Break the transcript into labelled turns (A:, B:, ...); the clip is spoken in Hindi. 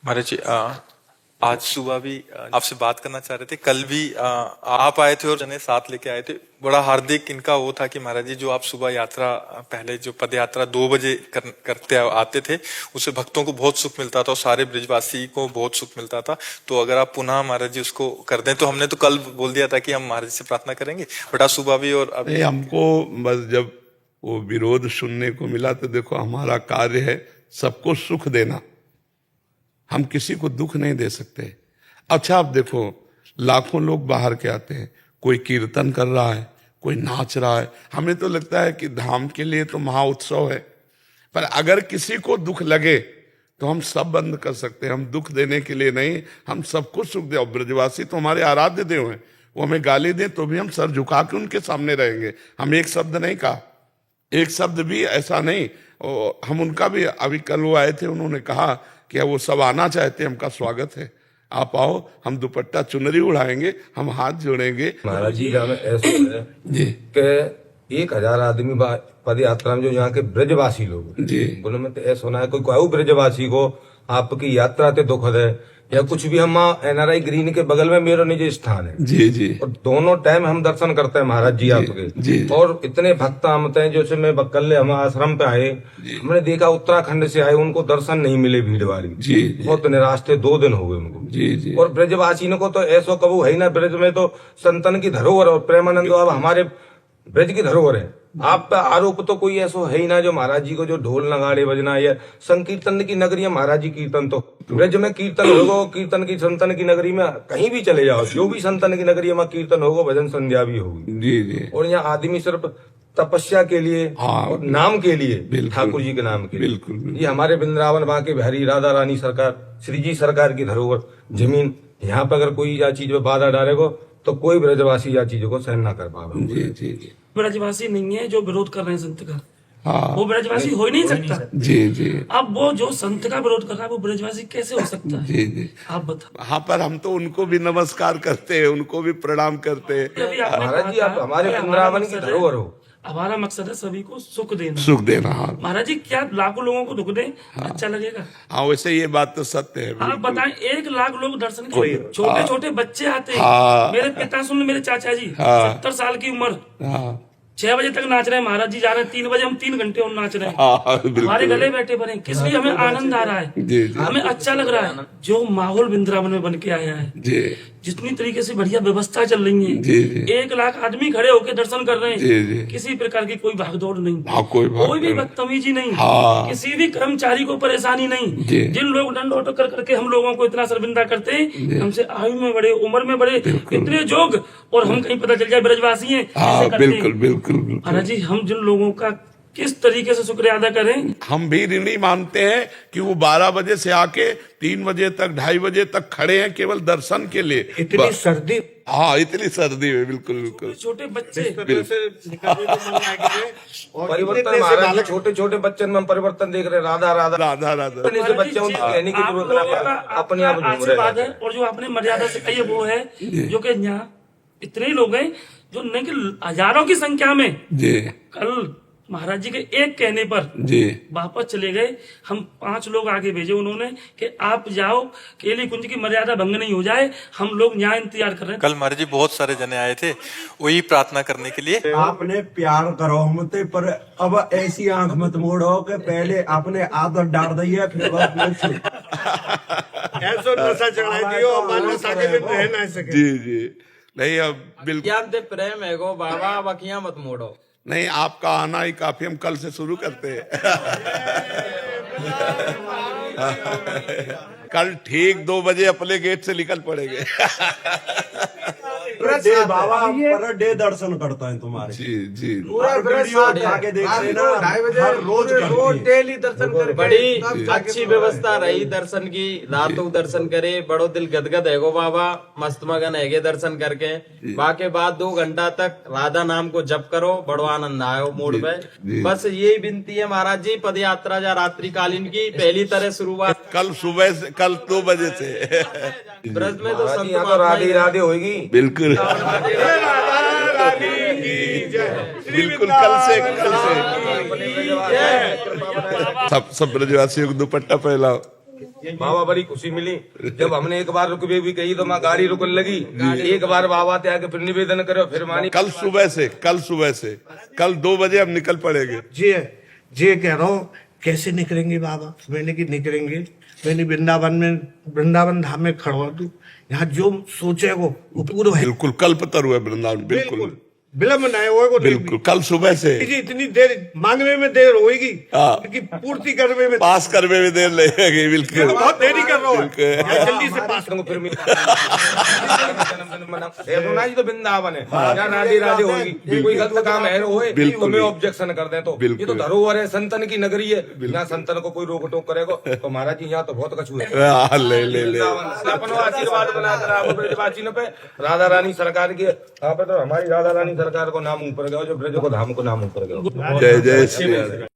A: महाराज जी, आज सुबह भी आपसे बात करना चाह रहे थे। कल भी आप आए थे और जने साथ लेके आए थे। बड़ा हार्दिक इनका वो था कि महाराज जी जो आप सुबह यात्रा, पहले जो पद यात्रा 2 बजे करते आते थे, उससे भक्तों को बहुत सुख मिलता था और सारे ब्रिजवासी को बहुत सुख मिलता था। तो अगर आप पुनः महाराज जी उसको कर दें, तो हमने तो कल बोल दिया था कि हम महाराज जी से प्रार्थना करेंगे, बट आज सुबह भी और अभी
B: हमको बस जब वो विरोध सुनने को मिला तो देखो हमारा कार्य है सबको सुख देना, हम किसी को दुख नहीं दे सकते। अच्छा, आप देखो लाखों लोग बाहर के आते हैं, कोई कीर्तन कर रहा है, कोई नाच रहा है। हमें तो लगता है कि धाम के लिए तो महाउत्सव है, पर अगर किसी को दुख लगे तो हम सब बंद कर सकते हैं। हम दुख देने के लिए नहीं, हम सबको सुख दे। और ब्रजवासी तो हमारे आराध्य देव हैं, वो हमें गाली दें तो भी हम सर झुका के उनके सामने रहेंगे। हम एक शब्द नहीं कहा, एक शब्द भी ऐसा नहीं। और हम उनका भी, अभी कल वो आए थे, उन्होंने कहा कि वो सब आना चाहते हैं, हमका स्वागत है, आप आओ, हम दुपट्टा चुनरी उड़ाएंगे, हम हाथ जोड़ेंगे।
C: महाराज जी का में ऐसा है
B: जी
C: कि 1000 आदमी पद यात्रा में जो यहाँ के ब्रजवासी लोग
B: जी,
C: उनमें तो ऐसा होना है कोई ब्रजवासी को आपकी यात्रा ते दुखद है या कुछ भी। हम NRI ग्रीन के बगल में मेरा निजी स्थान है
B: जी जी,
C: और दोनों टाइम हम दर्शन करते हैं महाराज जी आपके
B: जी।
C: और इतने भक्त आमते हैं। जैसे मैं बक्कल हम आश्रम पे आए, हमने देखा उत्तराखंड से आए, उनको दर्शन नहीं मिले, भीड़ वाली
B: जी,
C: बहुत निराश थे, 2 दिन हो गए उनको।
B: जी जी,
C: और ब्रजवासी को तो ऐसा कबू है ही ना, ब्रज में तो संतन की धरोहर और प्रेमानंद अब हमारे ब्रज की धरोहर है। आप पे आरोप तो कोई ऐसा है ही ना जो महाराज जी को जो ढोल नगाड़े बजना या संकीर्तन की नगरी है महाराज जी। कीर्तन तो ब्रज में कीर्तन होगा, कीर्तन की संतन की नगरी में कहीं भी चले जाओ, जो भी संतन की नगरी में कीर्तन होगा, भजन संध्या भी होगी।
B: जी जी।
C: और यहाँ आदमी सिर्फ तपस्या के लिए और नाम के लिए, ठाकुर जी के नाम के लिए।
B: बिल्कुल।
C: ये हमारे वृंदावन बांके बिहारी राधा रानी सरकार, श्री जी सरकार की धरोहर जमीन, यहाँ पे अगर कोई या चीज में बाधा डालेगा तो कोई ब्रजवासी या चीजों को सहन ना कर पाएगा।
B: जी जी जी,
D: ब्रजवासी नहीं है जो विरोध कर रहे हैं संत का,
B: हाँ
D: वो ब्रजवासी हो ही नहीं सकता।
B: जी जी,
D: अब वो जो संत का विरोध कर रहा है वो ब्रजवासी कैसे हो सकता है?
B: जी जी।
D: आप बताओ।
B: हाँ, पर हम तो उनको भी नमस्कार करते हैं, उनको भी प्रणाम करते हैं।
D: अभी आपने
C: महाराज
D: कहा
C: जी आप
D: था
C: हमारे
D: कि हमारा
C: वृंदावन की
D: मकसद है-
C: धरोहर हो।
D: हमारा मकसद है सभी को सुख देना।
B: सुख देना, हाँ
D: महाराज जी क्या लाखों लोगों को दुख दें, अच्छा लगेगा?
B: हाँ, वैसे ये बात तो सत्य है।
D: आप बताएं, 1 लाख लोग दर्शन के लिए, छोटे छोटे बच्चे आते हैं।
B: हाँ।
D: मेरे पिता सुन, मेरे चाचा जी,
B: हाँ।
D: 70 साल की उम्र,
B: हाँ
D: 6 बजे तक नाच रहे हैं। महाराज जी जा रहे हैं 3 बजे, हम 3 घंटे और नाच रहे हैं।
B: हाँ, बिल्कुल।
D: हमारे गले बैठे पड़े हैं, किस लिए? हमें आनंद आ रहा है,
B: जी जी
D: हमें अच्छा लग रहा है। जो माहौल वृंदावन में बन के आया है,
B: जी
D: जितनी तरीके से बढ़िया व्यवस्था चल रही है,
B: जी जी
D: 1 लाख आदमी खड़े होकर दर्शन कर रहे
B: जी जी।
D: हैं, किसी प्रकार की कोई भागदौड़ नहीं,
B: हाँ, कोई बात
D: कोई भी
B: नहीं।
D: बदतमीजी नहीं,
B: हाँ।
D: किसी भी कर्मचारी को परेशानी नहीं।
B: जी।
D: जिन लोग दंड ऑटो कर करके हम लोगों को इतना शर्मिंदा करते हैं, हमसे आयु में बड़े, उम्र में बड़े, इतने जोग, और हम कहीं पता चल जाए ब्रजवासी हैं,
B: हाँ,
D: ऐसे करते हैं।
B: बिल्कुल बिल्कुल बिल्कुल।
D: महाराज जी हम जिन लोगों का किस तरीके से शुक्रिया अदा करें।
B: हम भी ऋणी मानते हैं कि वो 12 बजे से आके 3 बजे तक, 2:30 बजे तक खड़े हैं केवल दर्शन के लिए।
C: इतनी सर्दी,
B: हाँ, इतनी सर्दी में, बिल्कुल बिल्कुल।
D: छोटे बच्चे
C: परिवर्तन महाराज जी, छोटे छोटे बच्चों में हम परिवर्तन देख रहे हैं। राधा राधा
B: राधा राधा।
C: अपने से बच्चे उनको कहने की
D: आप
C: जरूरत
D: लोगों
C: नहीं
D: का
C: है, अपने आप
D: आपका
C: घूम
D: आशीर्वाद
C: रहे
D: है।
C: हैं।
D: और जो आपने मर्यादा से कही है वो है जो कि यहाँ इतने ही लोग हैं जो नहीं कि हजारों की संख्या में
B: जी
D: कल महाराज जी के एक कहने पर
B: जी
D: वापस चले गए। हम 5 लोग आगे भेजे उन्होंने कि आप जाओ, केली कुंज की मर्यादा भंग नहीं हो जाए, हम लोग यहाँ इंतजार कर रहे हैं।
A: कल महाराज जी बहुत सारे जने आए थे वही प्रार्थना करने के लिए।
E: आपने प्यार करो हमसे, पर अब ऐसी आंख मत मोड़ो कि पहले आपने आदत डाल दी है, फिर बाद में
F: ऐसो नशा चढ़ाई दियो हमारे नशा के बिन रह ना सके।
B: जी जी। नहीं, अब बिल्कुल
G: क्या ते प्रेम है गो बाबा, बखिया मत मोड़ो।
B: नहीं, आपका आना ही काफी, हम कल से शुरू करते हैं। कल ठीक 2 बजे अपने गेट से निकल पड़ेंगे।
E: डे बाबा पर डे दर्शन करता है तुम्हारे।
B: जी जी
E: वीडियो उठा के देख लेना, हर रोज करती है।
F: डेली दर्शन कर
G: बड़ी अच्छी व्यवस्था रही दर्शन की, रातों दर्शन करे, बड़ो दिल गदगद है गो बाबा, मस्त मगन है दर्शन करके। बाके बाद 2 घंटा तक राधा नाम को जप करो, बड़ो आनंद आयो मूड पे। बस यही विनती है महाराज जी, पद यात्रा या रात्रिकालीन की पहली तरह शुरुआत
B: कल सुबह से, कल 2 बजे से।
G: ब्रज में तो
C: महाराज जी
G: संत
C: यहाँ तो
G: महात्मा
C: राधे
G: ही
C: राधे होगी।
B: बिल्कुल बिल्कुल, कल से सब ब्रजवासियों को दुपट्टा फैलाओ।
C: बाबा बड़ी खुशी मिली जब हमने एक बार रुकवे भी कही तो माँ गाड़ी रुकने लगी। एक बार बाबा ते आके फिर निवेदन करो फिर मानी।
B: कल सुबह से कल 2 बजे हम निकल पड़ेंगे।
F: जी कह रहा हूँ कैसे निकलेंगे बाबा। मैंने कि निकलेंगे, मैंने वृंदावन धाम में खड़ा तू यहाँ जो सोचे वो पूरा है।
B: बिल्कुल कल्पतरु है वृंदावन, बिल्कुल
F: विलम्ब न हो।
B: बिल्कुल कल सुबह से
F: इतनी देर मांगने में देर होगी
B: हाँ।
F: कि पूर्ति करने में
B: पास करने में देर लगेगी। बिल्कुल
F: बहुत देरी कर रहा हूँ, जल्दी से पास
C: करूँ फिर ऐसा जी तो वृंदावन है यहाँ राधे राधे होगी। कोई गलत काम है होए तो मैं ऑब्जेक्शन कर दें तो ये तो धरोहर है, संतन की नगरी है। यहाँ संतन को कोई रोक टोक करेगा तो महाराज जी यहाँ तो बहुत कछु है।
B: ले
C: अपन आशीर्वाद बनाकर ब्रजवासियों पे राधा रानी सरकार की यहाँ पे तो हमारी राधा रानी सरकार को नाम ऊपर गया, जो ब्रज को धाम को नाम ऊपर गया।
B: जय जय श्री राधे।